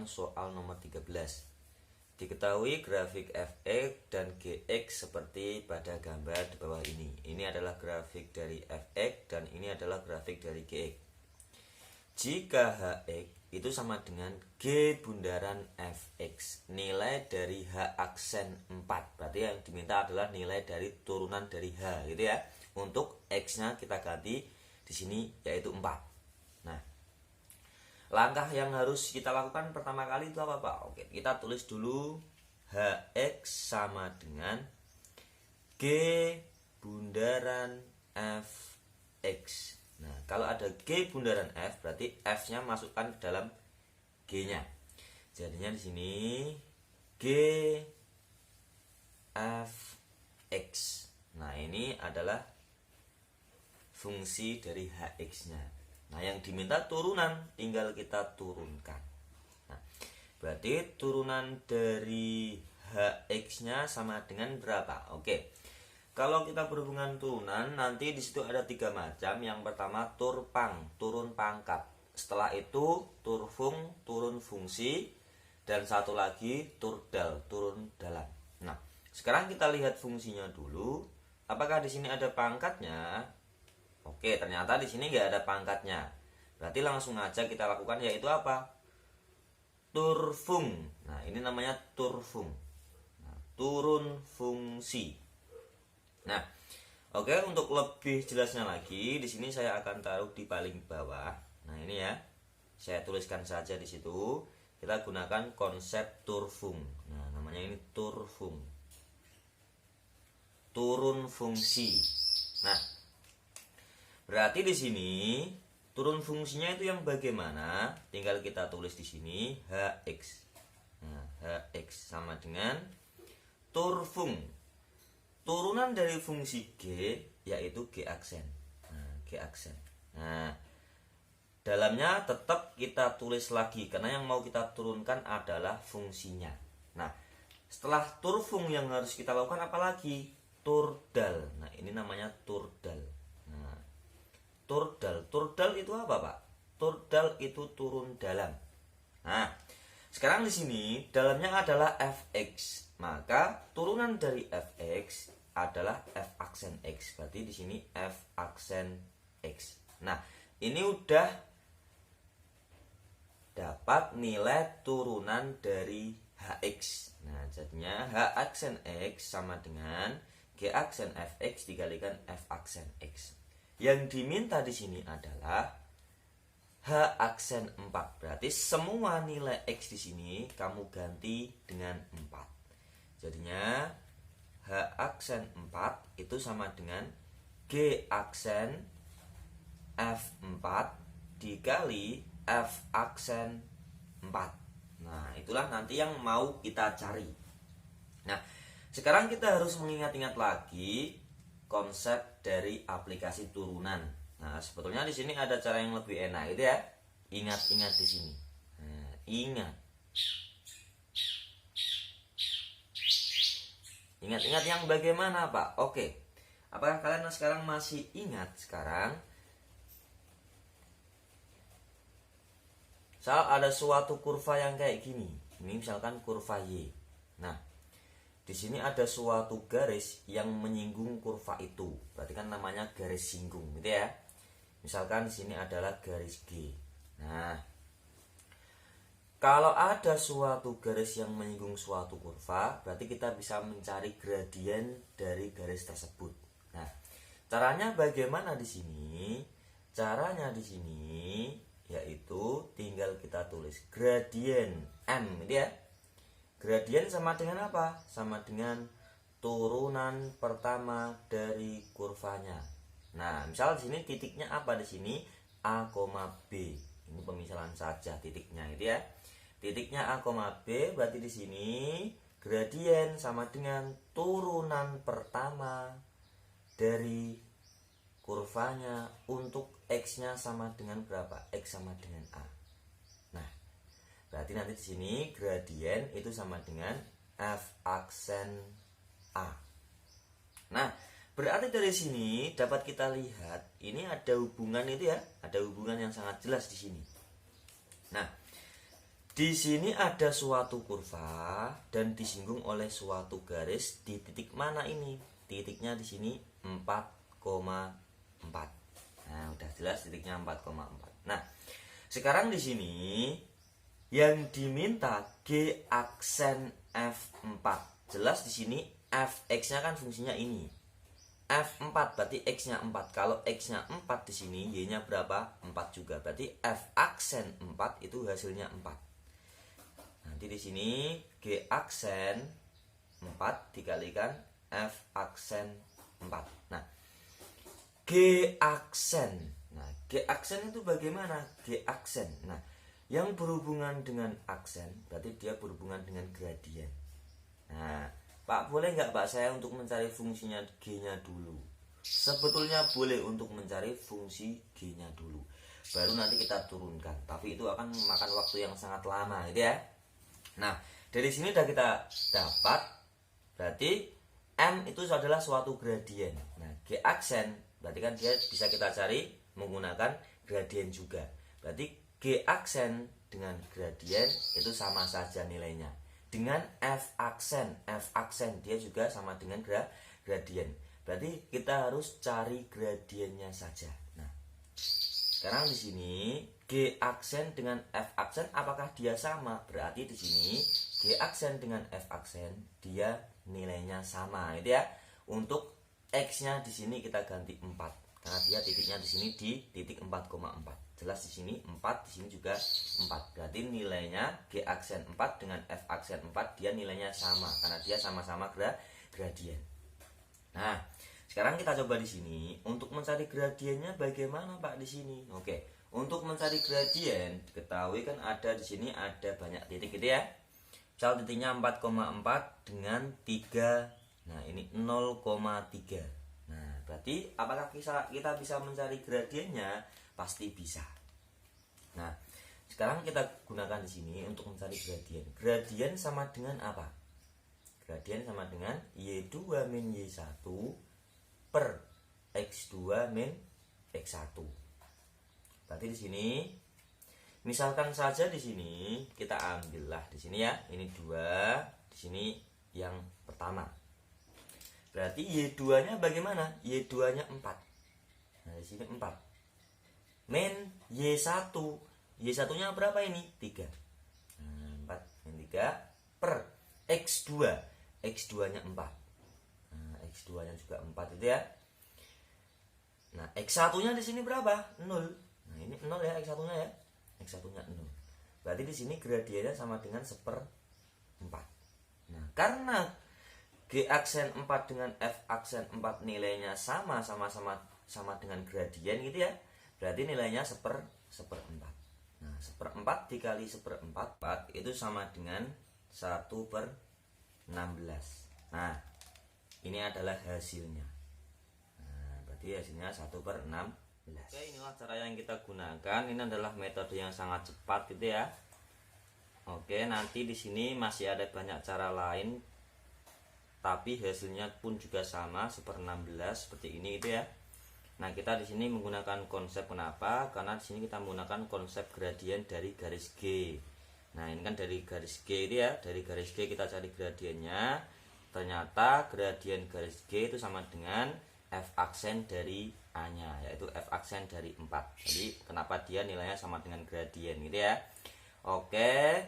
soal nomor 13. Diketahui grafik fx dan gx seperti pada gambar di bawah ini. Ini adalah grafik dari fx dan ini adalah grafik dari gx. Jika hx itu sama dengan g bundaran fx, nilai dari h aksen 4. Berarti yang diminta adalah nilai dari turunan dari h gitu ya. Untuk x-nya kita ganti di sini yaitu 4. Nah, langkah yang harus kita lakukan pertama kali itu apa Pak? Oke, kita tulis dulu hx sama dengan g bundaran fx. Nah, kalau ada g bundaran f berarti f-nya masukkan ke dalam g-nya. Jadinya di sini g fx. Nah, ini adalah fungsi dari hx-nya. Nah, yang diminta turunan tinggal kita turunkan. Nah, berarti turunan dari hx-nya sama dengan berapa? Oke. Kalau kita berhubungan turunan, nanti di situ ada 3 macam. Yang pertama turpang, turun pangkat. Setelah itu turfung, turun fungsi, dan satu lagi turdal, turun dalam. Nah, sekarang kita lihat fungsinya dulu. Apakah di sini ada pangkatnya? Oke, ternyata di sini nggak ada pangkatnya. Berarti langsung aja kita lakukan yaitu apa? Turfung. Nah, ini namanya turfung. Nah, turun fungsi. Nah, oke, untuk lebih jelasnya lagi, di sini saya akan taruh di paling bawah. Nah, ini ya. Saya tuliskan saja di situ. Kita gunakan konsep turfung. Nah, namanya ini turfung. Turun fungsi. Nah, berarti di sini turun fungsinya itu yang bagaimana? Tinggal kita tulis di sini hx. Nah, hx sama dengan turfung. Turunan dari fungsi g yaitu g aksen. Nah, g aksen. Nah, dalamnya tetap kita tulis lagi karena yang mau kita turunkan adalah fungsinya. Nah, setelah turfung yang harus kita lakukan apa lagi? Turdal. Nah, ini namanya turdal. Turdal itu apa Pak? Turdal itu turun dalam. Nah, sekarang di sini dalamnya adalah fx. Maka turunan dari fx adalah f aksen x. Berarti di sini f aksen x. Nah, ini udah dapat nilai turunan dari hx. Nah, jadinya h aksen x sama dengan g aksen fx dikalikan f aksen x. Yang diminta di sini adalah h aksen 4. Berarti semua nilai x di sini kamu ganti dengan 4. Jadinya h aksen 4 itu sama dengan g aksen f4 dikali f aksen 4. Nah, itulah nanti yang mau kita cari. Nah, sekarang kita harus mengingat-ingat lagi konsep dari aplikasi turunan. Nah, sebetulnya di sini ada cara yang lebih enak itu ya. Ingat-ingat di sini. Nah, ingat. Ingat-ingat yang bagaimana, Pak? Oke. Apakah kalian sekarang masih ingat sekarang? Misal ada suatu kurva yang kayak gini. Ini misalkan kurva Y. Nah, di sini ada suatu garis yang menyinggung kurva itu. Berarti kan namanya garis singgung, gitu ya. Misalkan di sini adalah garis G. Nah, kalau ada suatu garis yang menyinggung suatu kurva, berarti kita bisa mencari gradien dari garis tersebut. Nah, caranya bagaimana di sini? Caranya di sini yaitu tinggal kita tulis gradien M, gitu ya. Gradien sama dengan apa? Sama dengan turunan pertama dari kurvanya. Nah, misal di sini titiknya apa di sini? A, B. Ini pemisalan saja titiknya itu ya. Titiknya A, B berarti di sini gradien sama dengan turunan pertama dari kurvanya untuk x-nya sama dengan berapa? X sama dengan A. Nah, berarti nanti di sini gradien itu sama dengan f aksen A. Nah, berarti dari sini dapat kita lihat ini ada hubungan itu ya, ada hubungan yang sangat jelas di sini. Nah, Di sini ada suatu kurva dan disinggung oleh suatu garis di titik mana ini? Titiknya di sini 4,4. Nah, udah jelas titiknya 4,4. Nah, sekarang di sini yang diminta G aksen F4. Jelas di sini Fx-nya kan fungsinya ini. F4 berarti X-nya 4. Kalau X-nya 4 di sini, Y-nya berapa? 4 juga. Berarti F aksen 4 itu hasilnya 4. Nanti di sini G aksen 4 dikalikan F aksen 4. Nah, G aksen. Nah, G aksen itu bagaimana? G aksen. Nah, yang berhubungan dengan aksen berarti dia berhubungan dengan gradien. Nah, Pak, boleh nggak Pak saya untuk mencari fungsinya G-nya dulu? Sebetulnya boleh untuk mencari fungsi G-nya dulu. Baru nanti kita turunkan. Tapi itu akan memakan waktu yang sangat lama, gitu ya. Nah, dari sini udah kita dapat. Berarti M itu adalah suatu gradien. Nah, G aksen berarti kan dia bisa kita cari menggunakan gradien juga. Berarti G aksen dengan gradien itu sama saja nilainya. Dengan F aksen dia juga sama dengan gradien. Berarti kita harus cari gradiennya saja. Nah, sekarang di sini G aksen dengan F aksen apakah dia sama? Berarti di sini G aksen dengan F aksen dia nilainya sama, itu ya. Untuk X-nya di sini kita ganti 4 karena dia titiknya di sini di titik 4,4. Jelas di sini 4, di sini juga 4. Berarti nilainya G aksen 4 dengan F aksen 4 dia nilainya sama karena dia sama-sama gradien. Nah, sekarang kita coba di sini untuk mencari gradiennya bagaimana Pak di sini? Oke, untuk mencari gradien diketahui kan ada di sini ada banyak titik gitu ya. Misal titiknya 4,4 dengan 3. Nah, ini 0,3. Nah, berarti apakah kita bisa mencari gradiennya? Pasti bisa. Nah, sekarang kita gunakan di sini untuk mencari gradien. Gradien sama dengan apa? Gradien sama dengan Y2 min Y1 per X2 min X1. Berarti di sini misalkan saja di sini kita ambillah di sini ya, ini 2, di sini yang pertama. Berarti Y2-nya bagaimana? Y2-nya 4. Nah, di sini 4. Min Y1. Y1-nya berapa ini? 3. Nah, 4 min 3 per X2. X2-nya 4. Nah, X2-nya juga 4 itu ya. Nah, X1-nya di sini berapa? 0. Nah, ini 0 ya X1-nya ya. X1-nya 0. Berarti di sini gradiennya sama dengan 1/4. Nah, karena G aksen 4 dengan F aksen 4 nilainya sama dengan gradien gitu ya. Berarti nilainya 1/4. Nah, 1/4 dikali 1/4 itu sama dengan 1/16. Nah, ini adalah hasilnya. Nah, berarti hasilnya 1/16. Oke, inilah cara yang kita gunakan. Ini adalah metode yang sangat cepat gitu ya. Oke, nanti di sini masih ada banyak cara lain, tapi hasilnya pun juga sama 1/16 seperti ini gitu ya. Nah, kita di sini menggunakan konsep kenapa? Karena di sini kita menggunakan konsep gradien dari garis G. Nah, ini kan dari garis G itu ya. Dari garis G kita cari gradiennya. Ternyata gradien garis G itu sama dengan F aksen dari A-nya, yaitu F aksen dari 4. Jadi, kenapa dia nilainya sama dengan gradien gitu ya. Oke.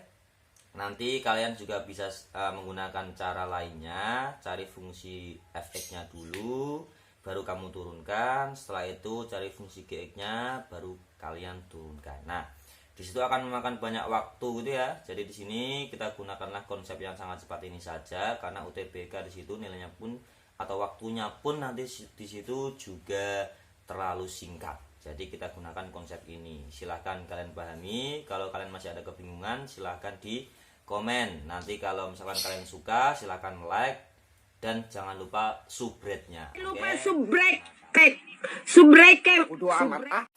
Nanti kalian juga bisa menggunakan cara lainnya, cari fungsi Fx-nya dulu, baru kamu turunkan. Setelah itu cari fungsi Gx-nya, baru kalian turunkan. Nah, di situ akan memakan banyak waktu gitu ya. Jadi di sini kita gunakanlah konsep yang sangat cepat ini saja, karena UTBK di situ nilainya pun atau waktunya pun nanti di situ juga terlalu singkat. Jadi kita gunakan konsep ini. Silahkan kalian pahami. Kalau kalian masih ada kebingungan, silahkan di komen. Nanti kalau misalkan kalian suka, silahkan like. Dan jangan lupa subscribe-nya. Lupa subscribe. Subscribe. Udah amat ah.